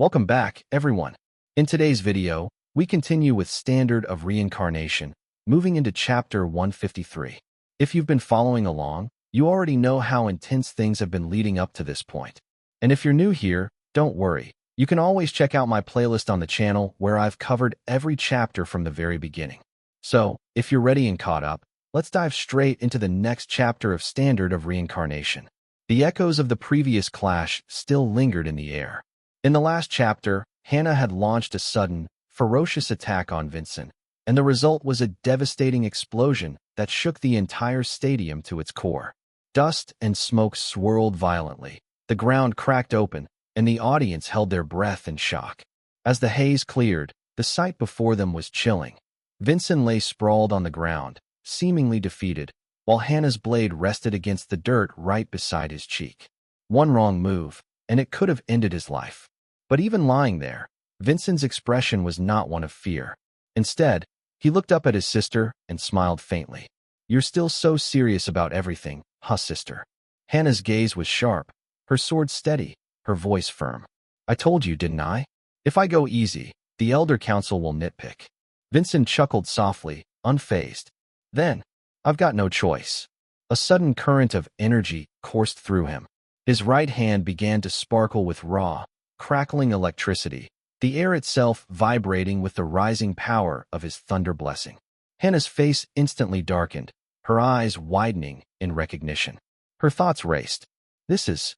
Welcome back, everyone. In today's video, we continue with Standard of Reincarnation, moving into Chapter 153. If you've been following along, you already know how intense things have been leading up to this point. And if you're new here, don't worry. You can always check out my playlist on the channel where I've covered every chapter from the very beginning. So, if you're ready and caught up, let's dive straight into the next chapter of Standard of Reincarnation. The echoes of the previous clash still lingered in the air. In the last chapter, Hannah had launched a sudden, ferocious attack on Vincent, and the result was a devastating explosion that shook the entire stadium to its core. Dust and smoke swirled violently, the ground cracked open, and the audience held their breath in shock. As the haze cleared, the sight before them was chilling. Vincent lay sprawled on the ground, seemingly defeated, while Hannah's blade rested against the dirt right beside his cheek. One wrong move, and it could have ended his life. But even lying there, Vincent's expression was not one of fear. Instead, he looked up at his sister and smiled faintly. "You're still so serious about everything, huh, sister?" Hannah's gaze was sharp, her sword steady, her voice firm. "I told you, didn't I? If I go easy, the Elder Council will nitpick." Vincent chuckled softly, unfazed. "Then, I've got no choice." A sudden current of energy coursed through him. His right hand began to sparkle with raw, crackling electricity, the air itself vibrating with the rising power of his thunder blessing. Hannah's face instantly darkened, her eyes widening in recognition. Her thoughts raced. This is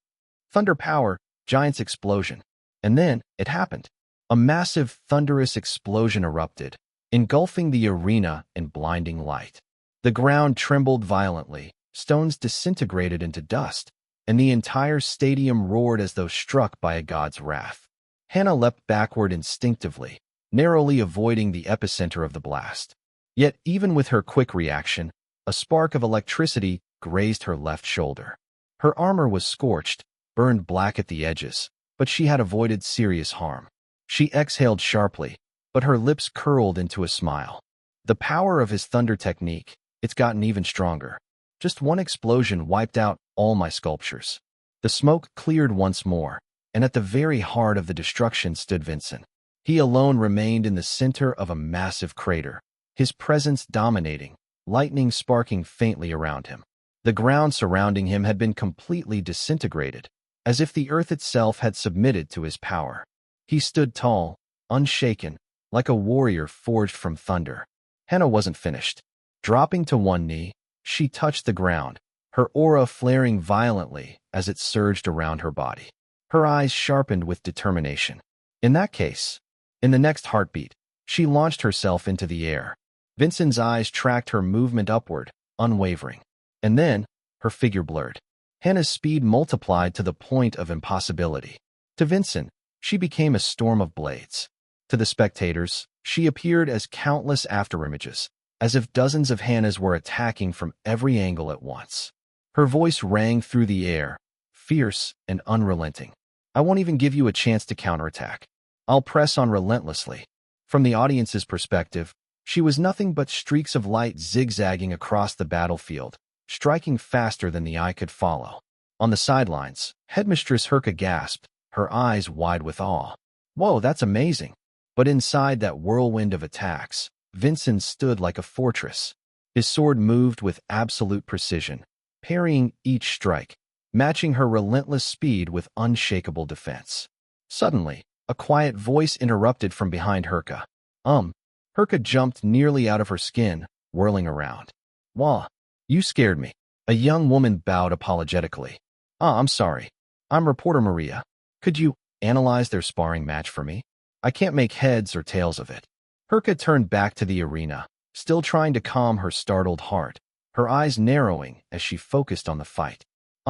thunder power, giant's explosion. And then, it happened. A massive, thunderous explosion erupted, engulfing the arena in blinding light. The ground trembled violently, stones disintegrated into dust, and the entire stadium roared as though struck by a god's wrath. Hannah leapt backward instinctively, narrowly avoiding the epicenter of the blast. Yet even with her quick reaction, a spark of electricity grazed her left shoulder. Her armor was scorched, burned black at the edges, but she had avoided serious harm. She exhaled sharply, but her lips curled into a smile. The power of his thunder technique, it's gotten even stronger. Just one explosion wiped out all my sculptures. The smoke cleared once more, and at the very heart of the destruction stood Vincent. He alone remained in the center of a massive crater, his presence dominating, lightning sparking faintly around him. The ground surrounding him had been completely disintegrated, as if the earth itself had submitted to his power. He stood tall, unshaken, like a warrior forged from thunder. Hannah wasn't finished. Dropping to one knee, she touched the ground, her aura flaring violently as it surged around her body. Her eyes sharpened with determination. In that case, in the next heartbeat, she launched herself into the air. Vincent's eyes tracked her movement upward, unwavering. And then, her figure blurred. Hannah's speed multiplied to the point of impossibility. To Vincent, she became a storm of blades. To the spectators, she appeared as countless afterimages, as if dozens of Hannahs were attacking from every angle at once. Her voice rang through the air, fierce and unrelenting. "I won't even give you a chance to counterattack. I'll press on relentlessly." From the audience's perspective, she was nothing but streaks of light zigzagging across the battlefield, striking faster than the eye could follow. On the sidelines, Headmistress Herka gasped, her eyes wide with awe. "Whoa, that's amazing." But inside that whirlwind of attacks, Vincent stood like a fortress. His sword moved with absolute precision, parrying each strike, matching her relentless speed with unshakable defense. Suddenly, a quiet voice interrupted from behind Herka. Herka jumped nearly out of her skin, whirling around. "Wah, you scared me." A young woman bowed apologetically. I'm sorry. I'm reporter Maria. Could you analyze their sparring match for me? I can't make heads or tails of it." Herka turned back to the arena, still trying to calm her startled heart, her eyes narrowing as she focused on the fight.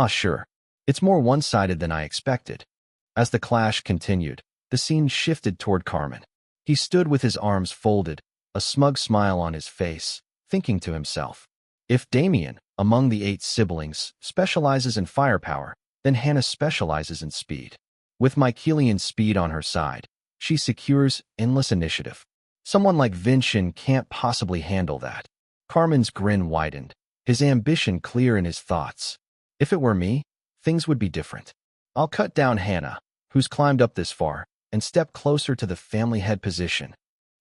Sure. It's more one-sided than I expected." As the clash continued, the scene shifted toward Carmen. He stood with his arms folded, a smug smile on his face, thinking to himself, "If Damien, among the 8 siblings, specializes in firepower, then Hannah specializes in speed. With Mycelian's speed on her side, she secures endless initiative. Someone like Vincent can't possibly handle that." Carmen's grin widened, his ambition clear in his thoughts. "If it were me, things would be different. I'll cut down Hannah, who's climbed up this far, and stepped closer to the family head position.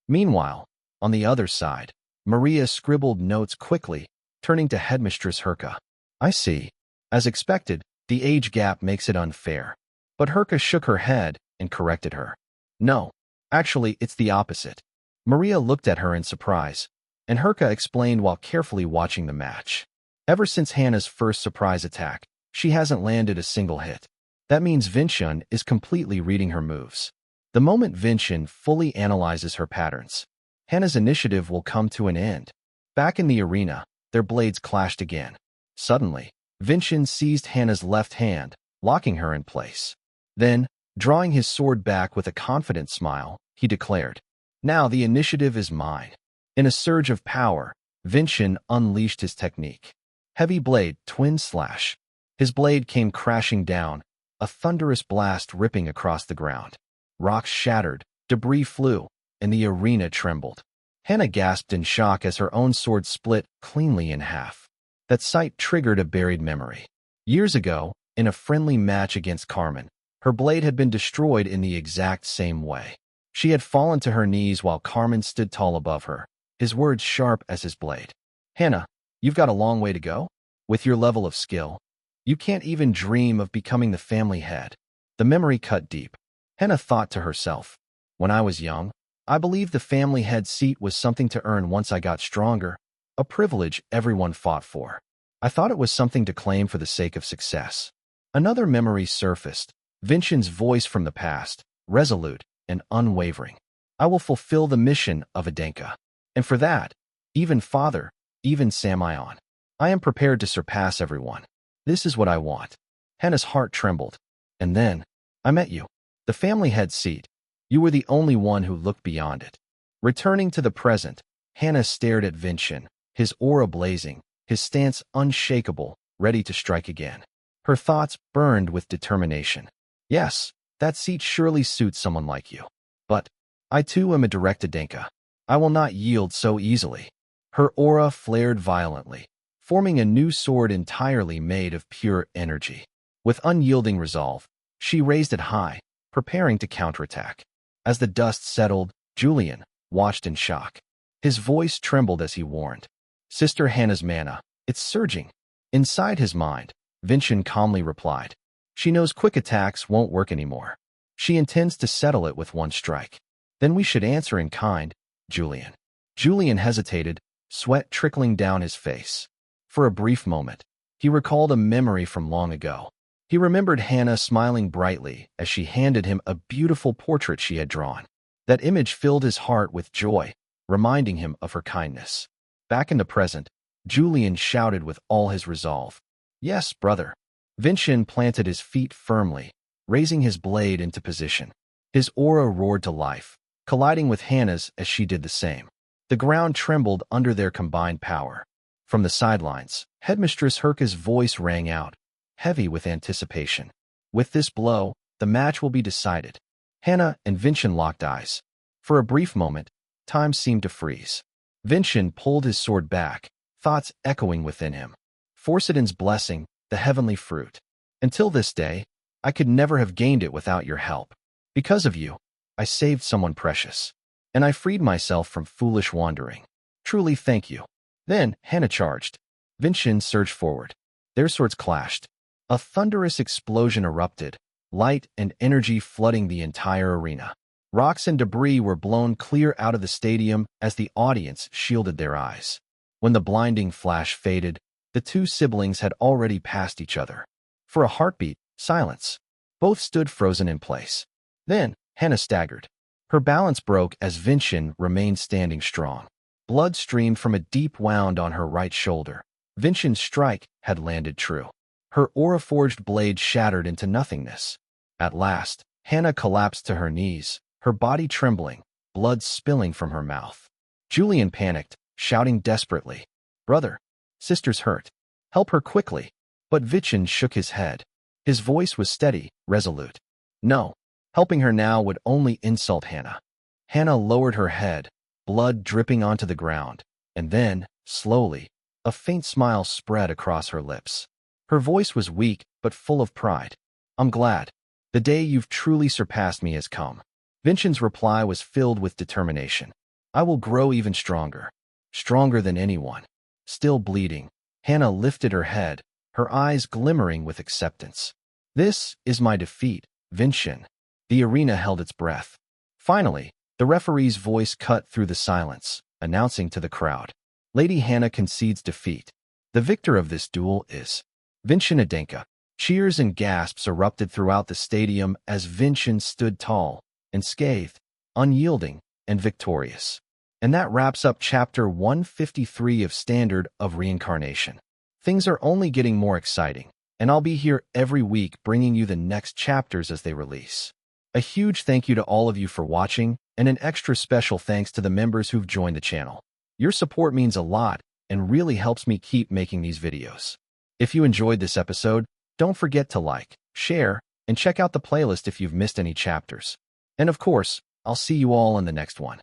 Meanwhile, on the other side, Maria scribbled notes quickly, turning to Headmistress Herka. I see. As expected, the age gap makes it unfair. But Herka shook her head and corrected her. No, actually, it's the opposite. Maria looked at her in surprise, and Herka explained while carefully watching the match. Ever since Hannah's first surprise attack, she hasn't landed a single hit. That means Vincian is completely reading her moves. The moment Vincian fully analyzes her patterns, Hannah's initiative will come to an end. Back in the arena, their blades clashed again. Suddenly, Vincian seized Hannah's left hand, locking her in place. Then, drawing his sword back with a confident smile, he declared, "Now the initiative is mine." In a surge of power, Vincian unleashed his technique. Heavy blade, twin slash. His blade came crashing down, a thunderous blast ripping across the ground. Rocks shattered, debris flew, and the arena trembled. Hannah gasped in shock as her own sword split cleanly in half. That sight triggered a buried memory. Years ago, in a friendly match against Carmen, her blade had been destroyed in the exact same way. She had fallen to her knees while Carmen stood tall above her, his words sharp as his blade. "Hannah, you've got a long way to go. With your level of skill, you can't even dream of becoming the family head." The memory cut deep. Hannah thought to herself, "When I was young, I believed the family head seat was something to earn once I got stronger, a privilege everyone fought for. I thought it was something to claim for the sake of success." Another memory surfaced, Vincian's voice from the past, resolute and unwavering. "I will fulfill the mission of Adenka. And for that, even Father, even Samion, I am prepared to surpass everyone. This is what I want." Hannah's heart trembled. "And then, I met you. The family head seat. You were the only one who looked beyond it." Returning to the present, Hannah stared at Vincian, his aura blazing, his stance unshakable, ready to strike again. Her thoughts burned with determination. "Yes, that seat surely suits someone like you. But I too am a direct Adenka. I will not yield so easily." Her aura flared violently, forming a new sword entirely made of pure energy. With unyielding resolve, she raised it high, preparing to counterattack. As the dust settled, Julian watched in shock. His voice trembled as he warned, "Sister Hannah's mana, it's surging." Inside his mind, Vincian calmly replied, "She knows quick attacks won't work anymore. She intends to settle it with one strike." "Then we should answer in kind, Julian." Julian hesitated, sweat trickling down his face. For a brief moment, he recalled a memory from long ago. He remembered Hannah smiling brightly as she handed him a beautiful portrait she had drawn. That image filled his heart with joy, reminding him of her kindness. Back in the present, Julian shouted with all his resolve, "Yes, brother." Vincian planted his feet firmly, raising his blade into position. His aura roared to life, colliding with Hannah's as she did the same. The ground trembled under their combined power. From the sidelines, Headmistress Herka's voice rang out, heavy with anticipation. "With this blow, the match will be decided." Hannah and Vincian locked eyes. For a brief moment, time seemed to freeze. Vincian pulled his sword back, thoughts echoing within him. "Forsiden's blessing, the heavenly fruit. Until this day, I could never have gained it without your help. Because of you, I saved someone precious. And I freed myself from foolish wandering. Truly thank you." Then Hannah charged. Vincian surged forward. Their swords clashed. A thunderous explosion erupted, light and energy flooding the entire arena. Rocks and debris were blown clear out of the stadium as the audience shielded their eyes. When the blinding flash faded, the two siblings had already passed each other. For a heartbeat, silence. Both stood frozen in place. Then Hannah staggered. Her balance broke as Vincian remained standing strong. Blood streamed from a deep wound on her right shoulder. Vincian's strike had landed true. Her aura-forged blade shattered into nothingness. At last, Hannah collapsed to her knees, her body trembling, blood spilling from her mouth. Julian panicked, shouting desperately, "Brother, sister's hurt. Help her quickly." But Vincian shook his head. His voice was steady, resolute. "No, helping her now would only insult Hannah." Hannah lowered her head, blood dripping onto the ground, and then, slowly, a faint smile spread across her lips. Her voice was weak but full of pride. "I'm glad. The day you've truly surpassed me has come. Vincent's reply was filled with determination. I will grow even stronger. Stronger than anyone. Still bleeding, Hannah lifted her head, her eyes glimmering with acceptance. This is my defeat, Vincent. The arena held its breath. Finally, the referee's voice cut through the silence, announcing to the crowd. Lady Hannah concedes defeat. The victor of this duel is Vincent Adenka. Cheers and gasps erupted throughout the stadium as Vincent stood tall, unscathed, unyielding, and victorious. And that wraps up Chapter 153 of Standard of Reincarnation. Things are only getting more exciting, and I'll be here every week bringing you the next chapters as they release. A huge thank you to all of you for watching, and an extra special thanks to the members who've joined the channel. Your support means a lot and really helps me keep making these videos. If you enjoyed this episode, don't forget to like, share, and check out the playlist if you've missed any chapters. And of course, I'll see you all in the next one.